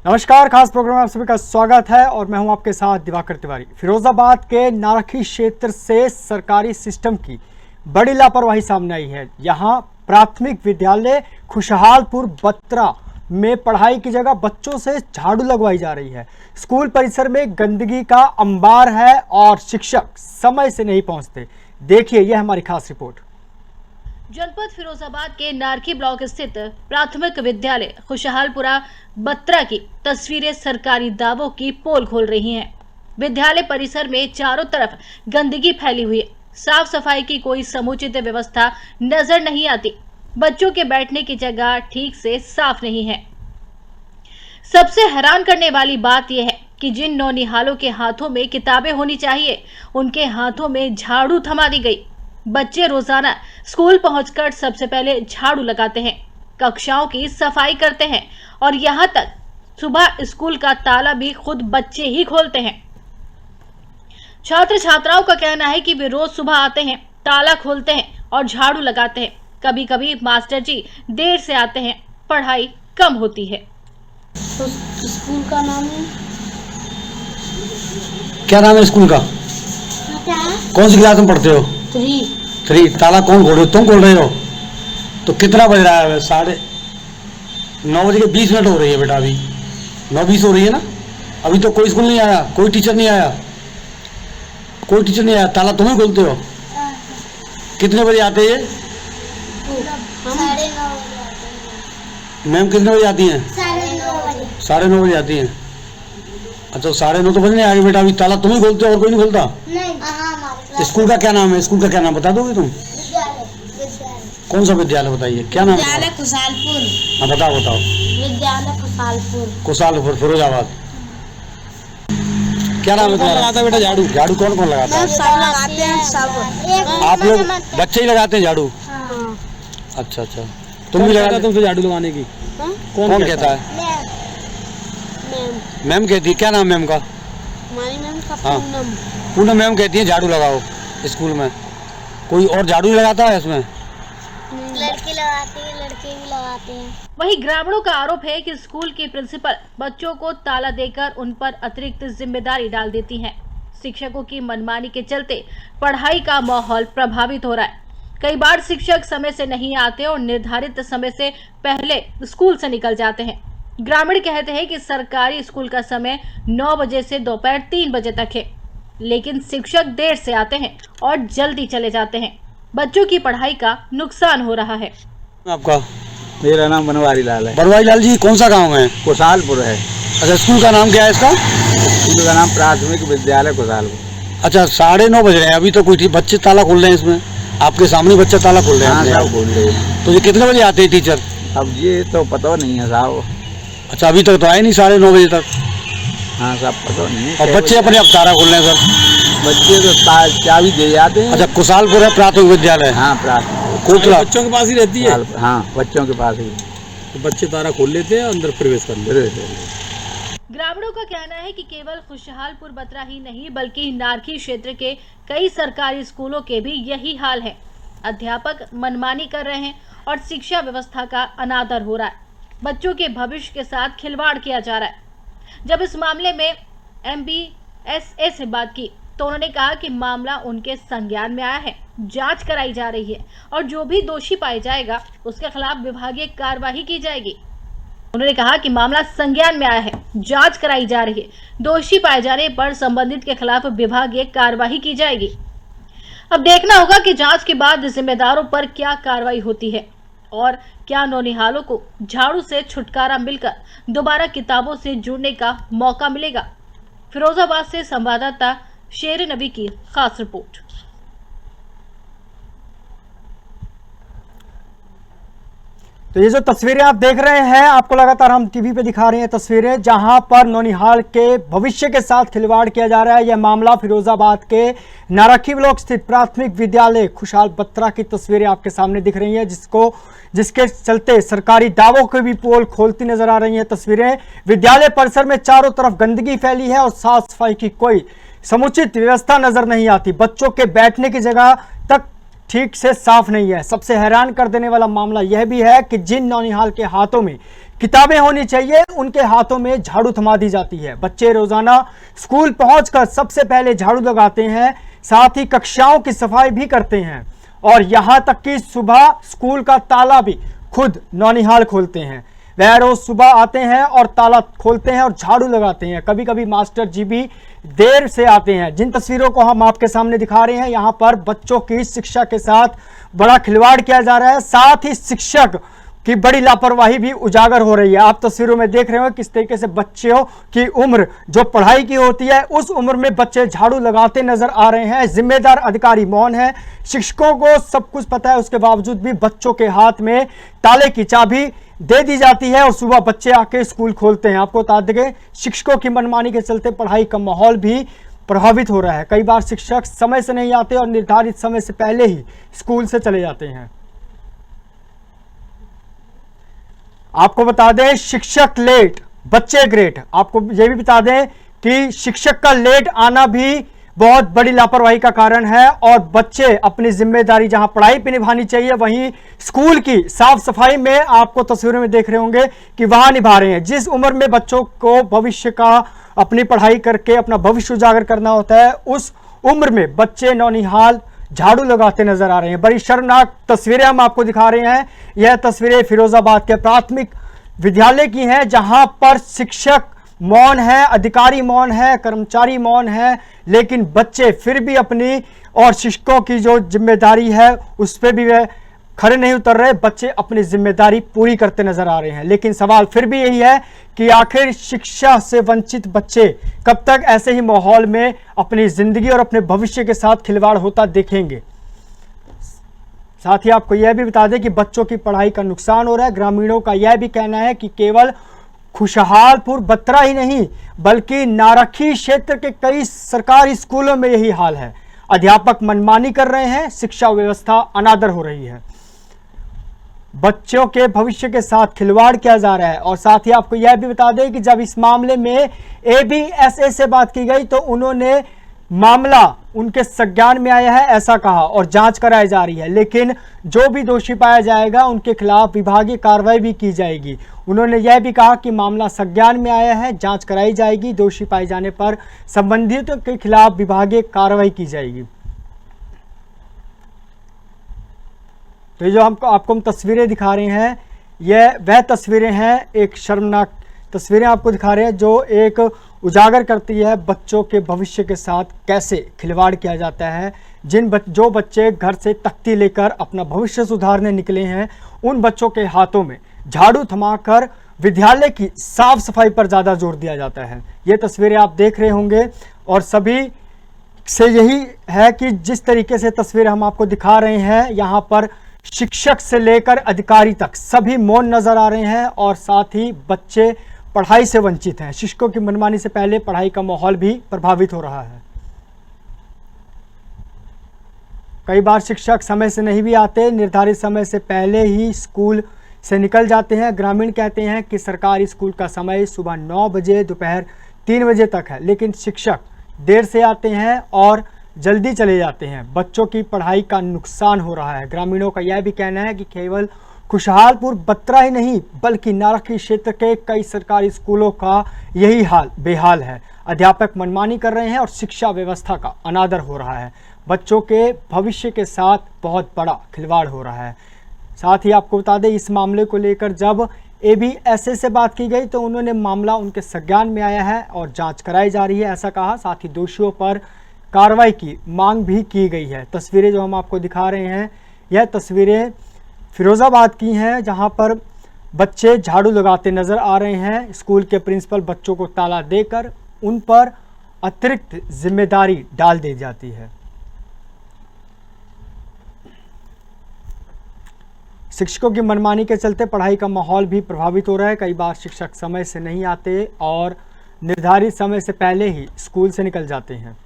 नमस्कार, खास प्रोग्राम में आप सभी का स्वागत है और मैं हूं आपके साथ दिवाकर तिवारी। फिरोजाबाद के नारखी क्षेत्र से सरकारी सिस्टम की बड़ी लापरवाही सामने आई है। यहां प्राथमिक विद्यालय खुशहालपुर बत्रा में पढ़ाई की जगह बच्चों से झाड़ू लगवाई जा रही है। स्कूल परिसर में गंदगी का अंबार है और शिक्षक समय से नहीं पहुंचते। देखिए यह हमारी खास रिपोर्ट। जनपद फिरोजाबाद के नारखी ब्लॉक स्थित प्राथमिक विद्यालय खुशहालपुरा बत्रा की तस्वीरें सरकारी दावों की पोल खोल रही हैं। विद्यालय परिसर में चारों तरफ गंदगी फैली हुई है। साफ सफाई की कोई समुचित व्यवस्था नजर नहीं आती। बच्चों के बैठने की जगह ठीक से साफ नहीं है। सबसे हैरान करने वाली बात यह है कि जिन नौनिहालों के हाथों में किताबें होनी चाहिए, उनके हाथों में झाड़ू थमा दी गई। बच्चे रोजाना स्कूल पहुंचकर सबसे पहले झाड़ू लगाते हैं, कक्षाओं की सफाई करते हैं और यहाँ तक सुबह स्कूल का ताला भी खुद बच्चे ही खोलते हैं। छात्र छात्राओं का कहना है कि वे रोज सुबह आते हैं, ताला खोलते हैं और झाड़ू लगाते हैं। कभी कभी मास्टर जी देर से आते हैं, पढ़ाई कम होती है। तो स्कूल का नाम है क्या? नाम है स्कूल का? कौन सी क्लास में पढ़ते हो? 3। ताला कौन खोल रहे हो? तुम खोल रहे हो? तो कितना बज रहा है? 9:20 हो रही है बेटा। अभी 9:20 हो रही है ना। अभी तो कोई स्कूल नहीं आया, कोई टीचर नहीं आया, कोई टीचर नहीं आया। ताला तुम ही खोलते हो? कितने बजे आते हैं? 9:30 मैम कितने बजे आती हैं? 9:30 बजे आती हैं। अच्छा, 9:30 तो बजने आगे बेटा। अभी ताला तुम ही खोलते हो और कोई नहीं खोलता? नहीं। स्कूल का क्या नाम है? स्कूल का क्या नाम बता दोगे तुम? कौन सा विद्यालय बताइए, क्या नाम? विद्यालय खुशहालपुर। हाँ बताओ। विद्यालय खुशहालपुर। खुशहालपुर फिरोजाबाद। क्या नाम है तुम्हारा? लगाता है बेटा झाड़ू? झाड़ू कौन कौन लगाता है? सब लगाते हैं, सब। आप लोग बच्चे ही लगाते हैं झाड़ू? हाँ। अच्छा। तुम भी लगाते? तुमसे झाड़ू लगाने की कौन कहता है? मैम कहती है। क्या नाम मैम का? हमारी मैम का हाँ। पूनम मैम कहती है झाड़ू लगाओ स्कूल में। कोई और झाड़ू लगाता है इसमें? लड़के लगाते हैं, लड़के भी लगाते हैं। वहीं ग्रामीणों का आरोप है कि स्कूल की प्रिंसिपल बच्चों को ताला देकर उन पर अतिरिक्त जिम्मेदारी डाल देती हैं। शिक्षकों की मनमानी के चलते पढ़ाई का माहौल प्रभावित हो रहा है। कई बार शिक्षक समय से नहीं आते और निर्धारित समय से पहले स्कूल से निकल जाते हैं। ग्रामीण कहते हैं कि सरकारी स्कूल का समय 9 बजे से दोपहर 3 बजे तक है, लेकिन शिक्षक देर से आते हैं और जल्दी चले जाते हैं। बच्चों की पढ़ाई का नुकसान हो रहा है। आपका? मेरा नाम बनवारी लाल है। बनवारी लाल जी, कौन सा गांव है? खुशहालपुर है। अच्छा, स्कूल का नाम क्या है इसका? स्कूल का नाम प्राथमिक विद्यालय खुशहालपुर। अच्छा, 9:30 बज रहे हैं, अभी तो कोई बच्चे ताला खोल रहे हैं इसमें। आपके सामने बच्चा ताला खोल रहे हैं? हाँ, अपने सब आप। खोल रहे हैं। तो ये कितने बजे आते हैं टीचर? अब ये तो पता नहीं है साहब। अच्छा, अभी तक तो आए नहीं 9:30 बजे तक। हाँ, सब पता नहीं है। और बच्चे अपने आप ताला खोल रहे हैं सर? बच्चे तो चाबी दे जाते हैं। अच्छा, खुशहालपुर है प्राथमिक विद्यालय? हाँ, प्राथमिक। कोटला बच्चों के पास ही रहती है? हाँ, बच्चों के पास ही। तो बच्चे ताला खोल लेते हैं, अंदर प्रवेश कर लेते हैं। ग्रामीणों का कहना है कि केवल खुशहालपुर बत्रा ही नहीं बल्कि नारखी क्षेत्र के कई सरकारी स्कूलों के भी यही हाल है। अध्यापक मनमानी कर रहे हैं और शिक्षा व्यवस्था का अनादर हो रहा है। बच्चों के भविष्य के साथ खिलवाड़ किया जा रहा है। जब इस मामले में MBSA से बात की तो उन्होंने कहा कि मामला उनके संज्ञान में आया है, जांच कराई जा रही है और जो भी दोषी पाया जाएगा उसके खिलाफ विभागीय कार्रवाई की जाएगी। उन्होंने कहा कि मामला संज्ञान में आया है, जांच कराई जा रही है, दोषी पाए जाने पर संबंधित के खिलाफ विभागीय कार्रवाई की जाएगी। अब देखना होगा कि जांच के बाद जिम्मेदारों पर क्या कार्रवाई होती है और क्या नौनिहालों को झाड़ू से छुटकारा मिलकर दोबारा किताबों से जुड़ने का मौका मिलेगा। फिरोजाबाद से संवाददाता शेर नबी की खास रिपोर्ट। तो ये जो तस्वीरें आप देख रहे हैं, आपको लगातार हम टीवी पे दिखा रहे हैं तस्वीरें जहां पर नौनिहाल के भविष्य के साथ खिलवाड़ किया जा रहा है। यह मामला फिरोजाबाद के नारखी ब्लॉक स्थित प्राथमिक विद्यालय खुशहाल बत्रा की तस्वीरें आपके सामने दिख रही हैं, जिसके चलते सरकारी दावों की भी पोल खोलती नजर आ रही हैं तस्वीरें। विद्यालय परिसर में चारों तरफ गंदगी फैली है और साफ सफाई की कोई समुचित व्यवस्था नजर नहीं आती। बच्चों के बैठने की जगह तक ठीक से साफ नहीं है। सबसे हैरान कर देने वाला मामला यह भी है कि जिन नौनिहाल के हाथों में किताबें होनी चाहिए, उनके हाथों में झाड़ू थमा दी जाती है। बच्चे रोजाना स्कूल पहुंचकर सबसे पहले झाड़ू लगाते हैं, साथ ही कक्षाओं की सफाई भी करते हैं और यहां तक कि सुबह स्कूल का ताला भी खुद नौनिहाल खोलते हैं। वह रोज सुबह आते हैं और ताला खोलते हैं और झाड़ू लगाते हैं। कभी कभी मास्टर जी भी देर से आते हैं। जिन तस्वीरों को हम आपके सामने दिखा रहे हैं, यहाँ पर बच्चों की शिक्षा के साथ बड़ा खिलवाड़ किया जा रहा है, साथ ही शिक्षक की बड़ी लापरवाही भी उजागर हो रही है। आप तस्वीरों में देख रहे हो किस तरीके से बच्चों की उम्र जो पढ़ाई की होती है, उस उम्र में बच्चे झाड़ू लगाते नजर आ रहे हैं। जिम्मेदार अधिकारी मौन है, शिक्षकों को सब कुछ पता है, उसके बावजूद भी बच्चों के हाथ में ताले की चाबी दे दी जाती है और सुबह बच्चे आके स्कूल खोलते हैं। आपको बता दें, शिक्षकों की मनमानी के चलते पढ़ाई का माहौल भी प्रभावित हो रहा है। कई बार शिक्षक समय से नहीं आते और निर्धारित समय से पहले ही स्कूल से चले जाते हैं। आपको बता दें, शिक्षक लेट, बच्चे ग्रेट। आपको यह भी बता दें कि शिक्षक का लेट आना भी बहुत बड़ी लापरवाही का कारण है और बच्चे अपनी जिम्मेदारी जहां पढ़ाई पे निभानी चाहिए, वहीं स्कूल की साफ सफाई में आपको तस्वीरों में देख रहे होंगे कि वहां निभा रहे हैं। जिस उम्र में बच्चों को भविष्य का अपनी पढ़ाई करके अपना भविष्य उजागर करना होता है, उस उम्र में बच्चे नौनिहाल झाड़ू लगाते नजर आ रहे हैं। बड़ी शर्मनाक तस्वीरें हम आपको दिखा रहे हैं। यह तस्वीरें फिरोजाबाद के प्राथमिक विद्यालय की हैं, जहां पर शिक्षक मौन है, अधिकारी मौन है, कर्मचारी मौन है, लेकिन बच्चे फिर भी अपनी और शिक्षकों की जो जिम्मेदारी है उस पर भी वे खड़े नहीं उतर रहे। बच्चे अपनी जिम्मेदारी पूरी करते नजर आ रहे हैं, लेकिन सवाल फिर भी यही है कि आखिर शिक्षा से वंचित बच्चे कब तक ऐसे ही माहौल में अपनी जिंदगी और अपने भविष्य के साथ खिलवाड़ होता देखेंगे। साथ ही आपको यह भी बता दें कि बच्चों की पढ़ाई का नुकसान हो रहा है। ग्रामीणों का यह भी कहना है कि केवल खुशहालपुर बत्रा ही नहीं बल्कि नारखी क्षेत्र के कई सरकारी स्कूलों में यही हाल है। अध्यापक मनमानी कर रहे हैं, शिक्षा व्यवस्था अनादर हो रही है, बच्चों के भविष्य के साथ खिलवाड़ किया जा रहा है। और साथ ही आपको यह भी बता दें कि जब इस मामले में ABSA से बात की गई तो उन्होंने मामला उनके संज्ञान में आया है ऐसा कहा और जांच कराई जा रही है, लेकिन जो भी दोषी पाया जाएगा उनके खिलाफ विभागीय कार्रवाई भी की जाएगी। उन्होंने यह भी कहा कि मामला संज्ञान में आया है, जांच कराई जाएगी, दोषी पाए जाने पर संबंधितों के खिलाफ विभागीय कार्रवाई की जाएगी। तो ये जो आपको हम तस्वीरें दिखा रहे हैं, यह वह तस्वीरें हैं, एक शर्मनाक तस्वीरें आपको दिखा रहे हैं जो एक उजागर करती है बच्चों के भविष्य के साथ कैसे खिलवाड़ किया जाता है। जो बच्चे घर से तख्ती लेकर अपना भविष्य सुधारने निकले हैं, उन बच्चों के हाथों में झाड़ू थमाकर विद्यालय की साफ सफाई पर ज़्यादा जोर दिया जाता है। ये तस्वीरें आप देख रहे होंगे और सभी से यही है कि जिस तरीके से तस्वीरें हम आपको दिखा रहे हैं, यहाँ पर शिक्षक से लेकर अधिकारी तक सभी मौन नजर आ रहे हैं और साथ ही बच्चे पढ़ाई से वंचित हैं। शिक्षकों की मनमानी से पहले पढ़ाई का माहौल भी प्रभावित हो रहा है। कई बार शिक्षक समय से नहीं भी आते, निर्धारित समय से पहले ही स्कूल से निकल जाते हैं। ग्रामीण कहते हैं कि सरकारी स्कूल का समय सुबह 9 बजे दोपहर 3 बजे तक है, लेकिन शिक्षक देर से आते हैं और जल्दी चले जाते हैं। बच्चों की पढ़ाई का नुकसान हो रहा है। ग्रामीणों का यह भी कहना है कि केवल खुशहालपुर बत्रा ही नहीं बल्कि नारखी क्षेत्र के कई सरकारी स्कूलों का यही हाल बेहाल है। अध्यापक मनमानी कर रहे हैं और शिक्षा व्यवस्था का अनादर हो रहा है। बच्चों के भविष्य के साथ बहुत बड़ा खिलवाड़ हो रहा है। साथ ही आपको बता दें, इस मामले को लेकर जब ABSA से बात की गई तो उन्होंने मामला उनके संज्ञान में आया है और जांच कराई जा रही है ऐसा कहा। साथ ही दोषियों पर कार्रवाई की मांग भी की गई है। तस्वीरें जो हम आपको दिखा रहे हैं, यह तस्वीरें फिरोजाबाद की हैं, जहां पर बच्चे झाड़ू लगाते नजर आ रहे हैं। स्कूल के प्रिंसिपल बच्चों को ताला देकर उन पर अतिरिक्त जिम्मेदारी डाल दी जाती है। शिक्षकों की मनमानी के चलते पढ़ाई का माहौल भी प्रभावित हो रहा है। कई बार शिक्षक समय से नहीं आते और निर्धारित समय से पहले ही स्कूल से निकल जाते हैं।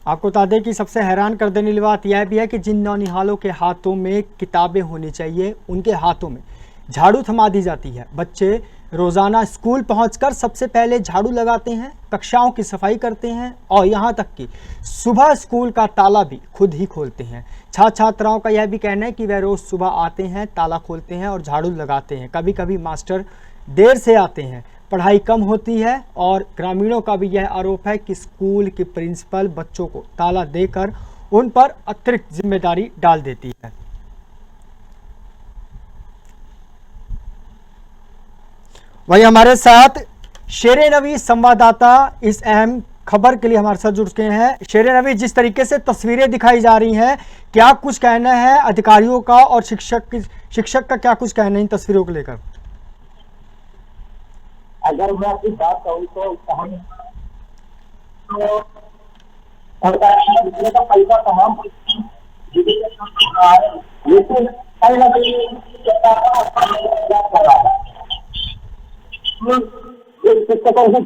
आपको बता दें कि सबसे हैरान कर देने वाली बात यह भी है कि जिन नौनिहालों के हाथों में किताबें होनी चाहिए, उनके हाथों में झाड़ू थमा दी जाती है। बच्चे रोजाना स्कूल पहुंचकर सबसे पहले झाड़ू लगाते हैं, कक्षाओं की सफाई करते हैं और यहाँ तक कि सुबह स्कूल का ताला भी खुद ही खोलते हैं। छात्र छात्राओं का यह भी कहना है कि वह रोज सुबह आते हैं, ताला खोलते हैं और झाड़ू लगाते हैं। कभी कभी मास्टर देर से आते हैं, पढ़ाई कम होती है और ग्रामीणों का भी यह आरोप है कि स्कूल की प्रिंसिपल बच्चों को ताला देकर उन पर अतिरिक्त जिम्मेदारी डाल देती है। वही हमारे साथ शेरे नवी संवाददाता इस अहम खबर के लिए हमारे साथ जुड़ गए हैं। शेरे नवी, जिस तरीके से तस्वीरें दिखाई जा रही हैं, क्या कुछ कहना है अधिकारियों का और शिक्षक का क्या कुछ कहना है इन तस्वीरों को लेकर? अगर मैं अपनी बात कहूँ तो सरकार का पैसा तमाम लेकिन कहीं ना कहीं शिक्षकों से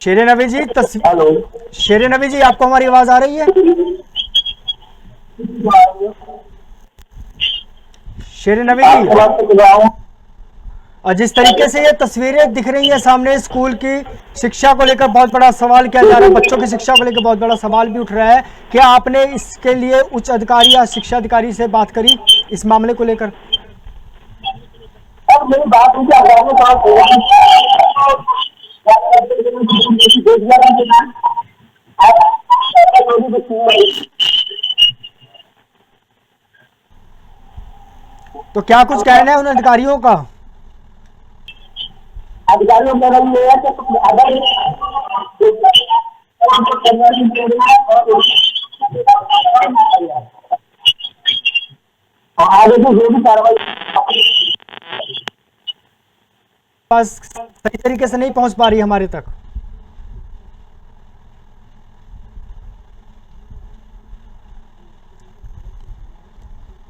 शेरे नवी जी हेलो, शेरे नवी जी, आपको हमारी आवाज आ रही है? शेरे नवी जी, और जिस तरीके से ये तस्वीरें दिख रही है सामने, स्कूल की शिक्षा को लेकर बहुत बड़ा सवाल किया जा रहा है, बच्चों की शिक्षा को लेकर बहुत बड़ा सवाल भी उठ रहा है। क्या आपने इसके लिए उच्च अधिकारी या शिक्षा अधिकारी से बात करी इस मामले को लेकर? अब मेरी बात तो क्या कुछ कहना है उन अधिकारियों का? अधिकारियों का ये है कि अगर आगे तो जो भी कार्रवाई पास सही तरीके से नहीं पहुंच पा रही हमारे तक।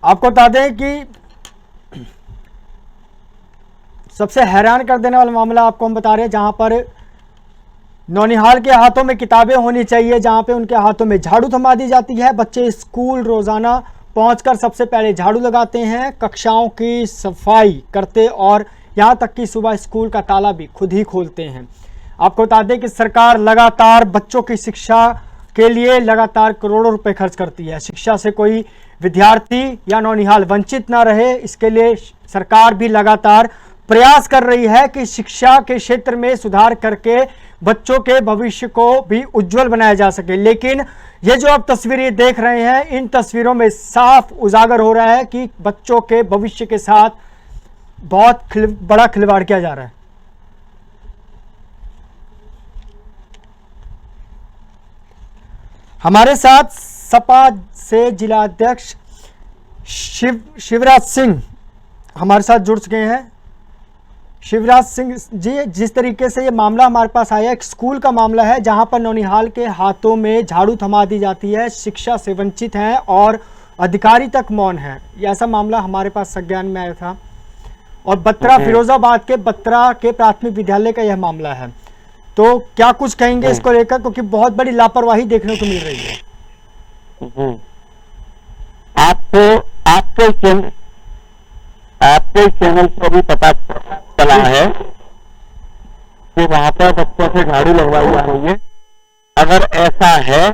आपको बता दें कि सबसे हैरान कर देने वाला मामला आपको हम बता रहे हैं, जहां पर नौनिहाल के हाथों में किताबें होनी चाहिए, जहां पे उनके हाथों में झाड़ू थमा दी जाती है। बच्चे स्कूल रोजाना पहुंचकर सबसे पहले झाड़ू लगाते हैं, कक्षाओं की सफाई करते और यहां तक कि सुबह स्कूल का ताला भी खुद ही खोलते हैं। आपको बता दें कि सरकार लगातार बच्चों की शिक्षा के लिए लगातार करोड़ों रुपए खर्च करती है। शिक्षा से कोई विद्यार्थी या नौनिहाल वंचित ना रहे, इसके लिए सरकार भी लगातार प्रयास कर रही है कि शिक्षा के क्षेत्र में सुधार करके बच्चों के भविष्य को भी उज्जवल बनाया जा सके। लेकिन ये जो आप तस्वीरें देख रहे हैं, इन तस्वीरों में साफ उजागर हो रहा है कि बच्चों के भविष्य के साथ बहुत बड़ा खिलवाड़ किया जा रहा है। हमारे साथ सपा से जिला अध्यक्ष शिवराज सिंह हमारे साथ जुड़ चुके हैं। शिवराज सिंह जी, जिस तरीके से ये मामला हमारे पास आया, एक स्कूल का मामला है जहां पर नौनिहाल के हाथों में झाड़ू थमा दी जाती है, शिक्षा से वंचित हैं और अधिकारी तक मौन है। ये ऐसा मामला हमारे पास संज्ञान में आया था और बत्रा फिरोजाबाद के बत्रा के प्राथमिक विद्यालय का यह मामला है। तो क्या कुछ कहेंगे इसको लेकर, क्योंकि बहुत बड़ी लापरवाही देखने को मिल रही है। आपके चैनल पर भी पता चला है कि वहां पर बच्चों से झाड़ू लगवाई जा रही है। अगर ऐसा है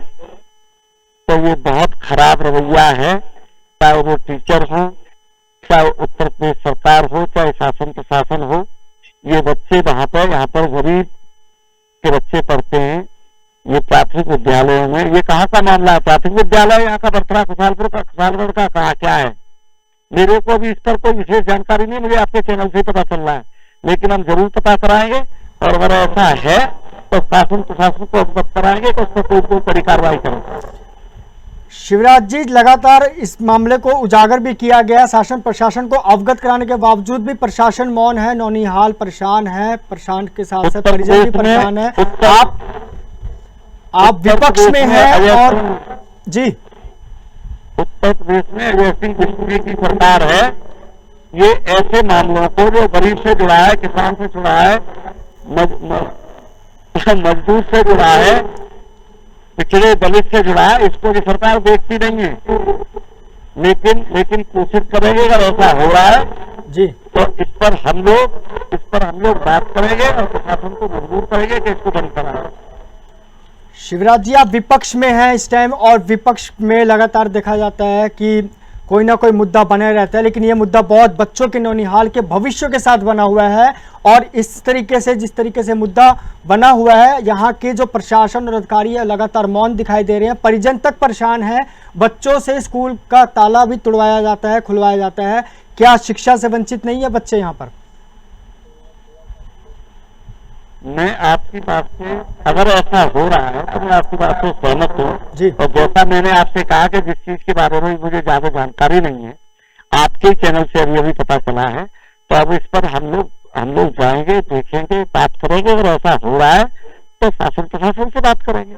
तो ये बहुत खराब रवैया है, चाहे वो टीचर हो, चाहे उत्तर प्रदेश सरकार हो, चाहे शासन प्रशासन हो। ये बच्चे वहां पर, यहाँ पर गरीब के बच्चे पढ़ते हैं, ये प्राथमिक विद्यालयों में। ये कहाँ का मामला है? प्राथमिक विद्यालय यहाँ का बर्थरा खुशालपुर का, खुशालगढ़ का कहाँ क्या है? मेरे को भी इस पर कोई विशेष जानकारी नहीं, मुझे आपके चैनल से पता चल रहा है, लेकिन हम जरूर पता कराएंगे और अगर ऐसा है तो शासन प्रशासन को अवगत कराएंगे तो उस पर कोई कड़ी कार्रवाई करेंगे। शिवराज जी, लगातार इस मामले को उजागर भी किया गया, शासन प्रशासन को अवगत कराने के बावजूद भी प्रशासन मौन है। नौनिहाल परेशान है, परेशान के साथ साथ परिजन भी परेशान है। आप विपक्ष में हैं और जी, उत्तर प्रदेश में अजय बिस्कुटी की सरकार है। ये ऐसे मामलों को जो गरीब से जुड़ा है, किसान से जुड़ा है, मजदूर से जुड़ा है, पिछड़े दलित से जुड़ा है, इसको भी सरकार देखती नहीं है। लेकिन कोशिश करेंगे, अगर ऐसा हो रहा है जी तो इस पर हम लोग बात करेंगे और प्रशासन को मजबूर करेंगे कि इसको बंद कराएं। शिवराज जी, आप विपक्ष में हैं इस टाइम, और विपक्ष में लगातार देखा जाता है कि कोई ना कोई मुद्दा बने रहता है, लेकिन ये मुद्दा बहुत बच्चों के नौनिहाल के भविष्य के साथ बना हुआ है। और इस तरीके से, जिस तरीके से मुद्दा बना हुआ है, यहाँ के जो प्रशासन और अधिकारी है लगातार मौन दिखाई दे रहे हैं। परिजन तक परेशान है, बच्चों से स्कूल का ताला भी तुड़वाया जाता है, खुलवाया जाता है। क्या शिक्षा से वंचित नहीं है बच्चे यहाँ पर? मैं आपकी बात से, अगर ऐसा हो रहा है तो मैं आपकी बात से सहमत हूँ जी। और जैसा मैंने आपसे कहा कि जिस चीज के बारे में मुझे ज्यादा जानकारी नहीं है, आपके चैनल से अभी अभी पता चला है, तो अब इस पर हम लोग जाएंगे, देखेंगे, बात करेंगे। अगर ऐसा हो रहा है तो प्रशासन से बात करेंगे,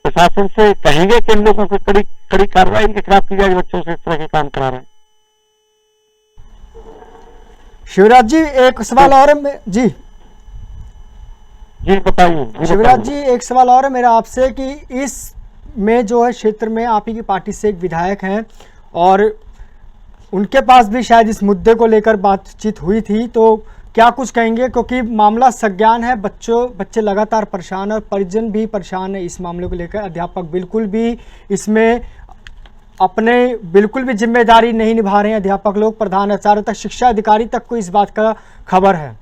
प्रशासन से कहेंगे कि इन लोगों को कड़ी कार्रवाई इनके खिलाफ की जाए, बच्चों से इस तरह के काम करा रहे हैं। शिवराज जी, एक सवाल और है जी बताइए। शिवराज जी, एक सवाल और है मेरा आपसे कि इस में जो है क्षेत्र में आप ही की पार्टी से एक विधायक हैं और उनके पास भी शायद इस मुद्दे को लेकर बातचीत हुई थी, तो क्या कुछ कहेंगे? क्योंकि मामला संज्ञान है, बच्चे लगातार परेशान और परिजन भी परेशान है इस मामले को लेकर। अध्यापक बिल्कुल भी इसमें अपने बिल्कुल भी जिम्मेदारी नहीं निभा रहे हैं। अध्यापक लोग प्रधानाचार्य तक, शिक्षा अधिकारी तक को इस बात का खबर है।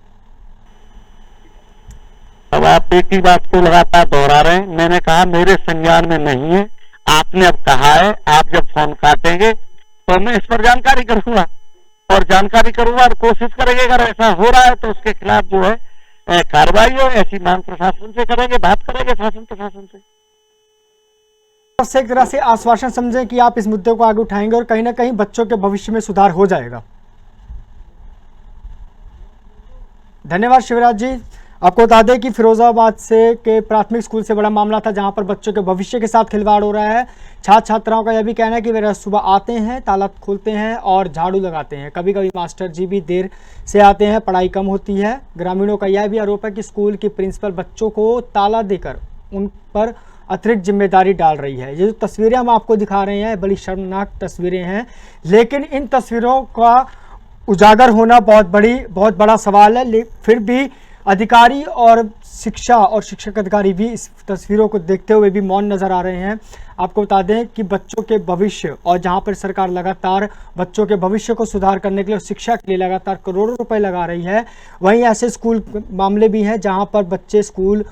अब आप एक ही बात को लगातार दोहरा रहे हैं। मैंने कहा मेरे संज्ञान में नहीं है, आपने अब कहा है, आप जब फोन काटेंगे तो मैं इस पर जानकारी करूंगा और कोशिश करेंगे। अगर ऐसा हो रहा है तो उसके खिलाफ जो है कार्रवाई हो, ऐसी मांग प्रशासन से करेंगे, बात करेंगे शासन प्रशासन से। एक तरह से आश्वासन समझें कि आप इस मुद्दे को आगे उठाएंगे और कहीं ना कहीं बच्चों के भविष्य में सुधार हो जाएगा। धन्यवाद शिवराज जी। आपको बता दें कि फिरोजाबाद से के प्राथमिक स्कूल से बड़ा मामला था, जहां पर बच्चों के भविष्य के साथ खिलवाड़ हो रहा है। छात्र छात्राओं का यह भी कहना है कि वे सुबह आते हैं, ताला खोलते हैं और झाड़ू लगाते हैं। कभी कभी मास्टर जी भी देर से आते हैं, पढ़ाई कम होती है। ग्रामीणों का यह भी आरोप है कि स्कूल की प्रिंसिपल बच्चों को ताला देकर उन पर अतिरिक्त जिम्मेदारी डाल रही है। ये जो तस्वीरें हम आपको दिखा रहे हैं बड़ी शर्मनाक तस्वीरें हैं, लेकिन इन तस्वीरों का उजागर होना बहुत बड़ा सवाल है। फिर भी अधिकारी और शिक्षा और शिक्षक अधिकारी भी इस तस्वीरों को देखते हुए भी मौन नजर आ रहे हैं। आपको बता दें कि बच्चों के भविष्य, और जहां पर सरकार लगातार बच्चों के भविष्य को सुधार करने के लिए और शिक्षा के लिए लगातार करोड़ों रुपए लगा रही है, वहीं ऐसे स्कूल मामले भी हैं जहां पर बच्चे स्कूल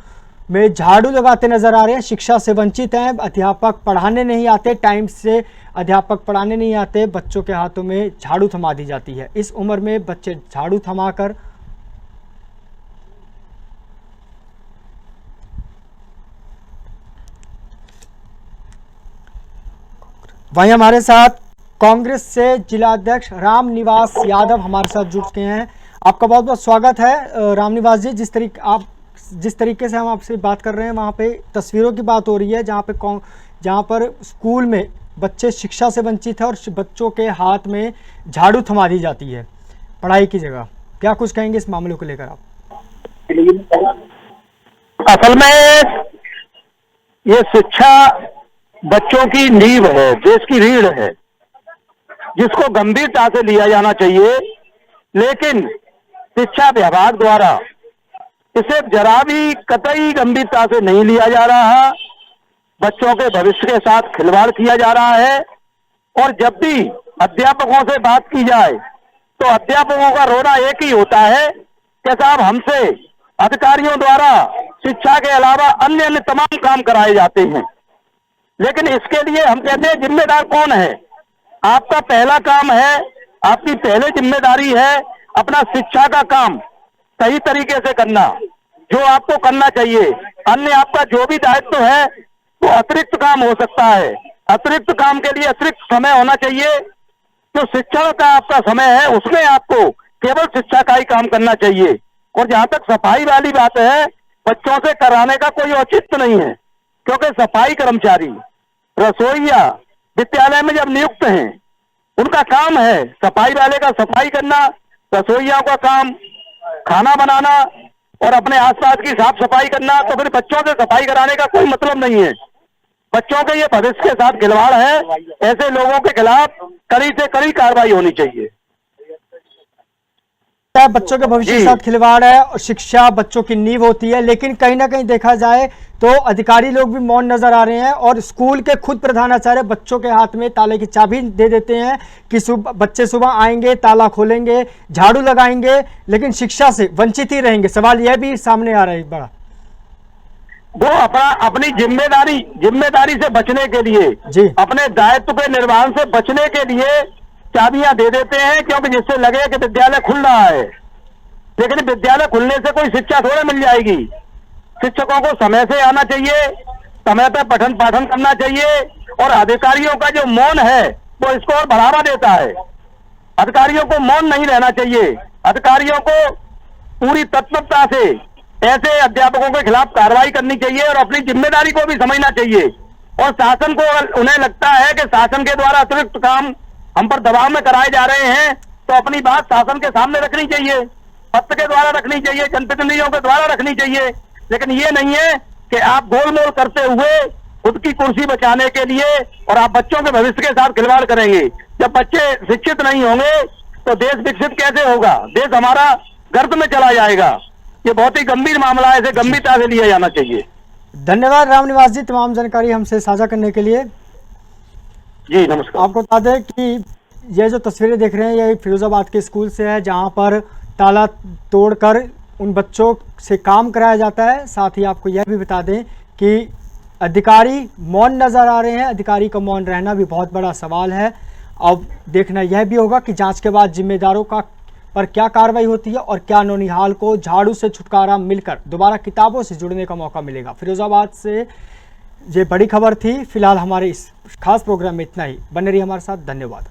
में झाड़ू लगाते नजर आ रहे हैं, शिक्षा से वंचित हैं। अध्यापक पढ़ाने नहीं आते, टाइम से अध्यापक पढ़ाने नहीं आते, बच्चों के हाथों में झाड़ू थमा दी जाती है। इस उम्र में बच्चे झाड़ू थमाकर वहीं हमारे साथ कांग्रेस से जिलाध्यक्ष रामनिवास यादव हमारे साथ जुड़ चुके हैं। आपका बहुत बहुत स्वागत है रामनिवास जी। जिस तरीके से हम आपसे बात कर रहे हैं, वहाँ पे तस्वीरों की बात हो रही है जहाँ पर स्कूल में बच्चे शिक्षा से वंचित है और बच्चों के हाथ में झाड़ू थमा दी जाती है पढ़ाई की जगह। क्या कुछ कहेंगे इस मामले को लेकर आप? असल में ये शिक्षा बच्चों की नींव है, देश की रीढ़ है, जिसको गंभीरता से लिया जाना चाहिए। लेकिन शिक्षा विभाग द्वारा इसे जरा भी कतई गंभीरता से नहीं लिया जा रहा। बच्चों के भविष्य के साथ खिलवाड़ किया जा रहा है। और जब भी अध्यापकों से बात की जाए तो अध्यापकों का रोना एक ही होता है कि साहब हमसे अधिकारियों द्वारा शिक्षा के अलावा अन्य तमाम काम कराए जाते हैं। लेकिन इसके लिए हम कहते हैं जिम्मेदार कौन है? आपका पहला काम है, आपकी पहले जिम्मेदारी है अपना शिक्षा का काम सही तरीके से करना, जो आपको करना चाहिए। अन्य आपका जो भी दायित्व है वो अतिरिक्त काम हो सकता है। अतिरिक्त काम के लिए अतिरिक्त समय होना चाहिए। जो शिक्षण का आपका समय है उसमें आपको केवल शिक्षा का ही काम करना चाहिए। और जहां तक सफाई वाली बात है, बच्चों से कराने का कोई औचित्य नहीं है, क्योंकि सफाई कर्मचारी, रसोईया विद्यालय में जब नियुक्त हैं, उनका काम है सफाई वाले का सफाई करना, रसोईया का काम खाना बनाना और अपने आसपास की साफ सफाई करना, तो फिर बच्चों से सफाई कराने का कोई मतलब नहीं है। बच्चों के ये भविष्य के साथ खिलवाड़ है, ऐसे लोगों के खिलाफ कड़ी से कड़ी कार्रवाई होनी चाहिए। बच्चों के भविष्य के जी। साथ खिलवाड़ है और शिक्षा बच्चों की नींव होती है, लेकिन कहीं ना कहीं देखा जाए तो अधिकारी लोग भी मौन नजर आ रहे हैं और स्कूल के खुद प्रधानाचार्य बच्चों के हाथ में ताले की चाबी दे देते हैं कि बच्चे सुबह आएंगे, ताला खोलेंगे, झाड़ू लगाएंगे, लेकिन शिक्षा से वंचित ही रहेंगे। सवाल यह भी सामने आ रहा है बड़ा। वो अपनी जिम्मेदारी से बचने के लिए, जी। अपने दायित्व के निर्वहन से बचने के लिए चाबियां दे देते हैं, क्योंकि जिससे लगे कि विद्यालय खुल रहा है। लेकिन विद्यालय खुलने से कोई शिक्षा थोड़े मिल जाएगी। शिक्षकों को समय से आना चाहिए, समय पर पठन पाठन करना चाहिए, और अधिकारियों का जो मौन है वो इसको और बढ़ावा देता है। अधिकारियों को मौन नहीं रहना चाहिए। अधिकारियों को पूरी तत्परता से ऐसे अध्यापकों के खिलाफ कार्रवाई करनी चाहिए और अपनी जिम्मेदारी को भी समझना चाहिए। और शासन को, अगर उन्हें लगता है कि शासन के द्वारा अतिरिक्त काम हम पर दबाव में कराए जा रहे हैं, तो अपनी बात शासन के सामने रखनी चाहिए, पत्र के द्वारा रखनी चाहिए, जनप्रतिनिधियों के द्वारा रखनी चाहिए। लेकिन ये नहीं है कि आप गोलमोल करते हुए खुद की कुर्सी बचाने के लिए और आप बच्चों के भविष्य के साथ खिलवाड़ करेंगे। जब बच्चे शिक्षित नहीं होंगे तो देश विकसित कैसे होगा? देश हमारा गर्त में चला जाएगा। ये बहुत ही गंभीर मामला है, इसे गंभीरता से लिया जाना चाहिए। धन्यवाद रामनिवास जी, तमाम जानकारी हमसे साझा करने के लिए। जी नमस्कार। आपको बता दें कि ये जो तस्वीरें देख रहे हैं ये फिरोजाबाद के स्कूल से है, जहां पर ताला तोड़कर उन बच्चों से काम कराया जाता है। साथ ही आपको यह भी बता दें कि अधिकारी मौन नजर आ रहे हैं। अधिकारी का मौन रहना भी बहुत बड़ा सवाल है। अब देखना यह भी होगा कि जांच के बाद जिम्मेदारों का पर क्या कार्रवाई होती है और क्या नौनिहाल को झाड़ू से छुटकारा मिलकर दोबारा किताबों से जुड़ने का मौका मिलेगा। फिरोजाबाद से ये बड़ी खबर थी। फिलहाल हमारे इस खास प्रोग्राम में इतना ही। बने रहिए हमारे साथ। धन्यवाद।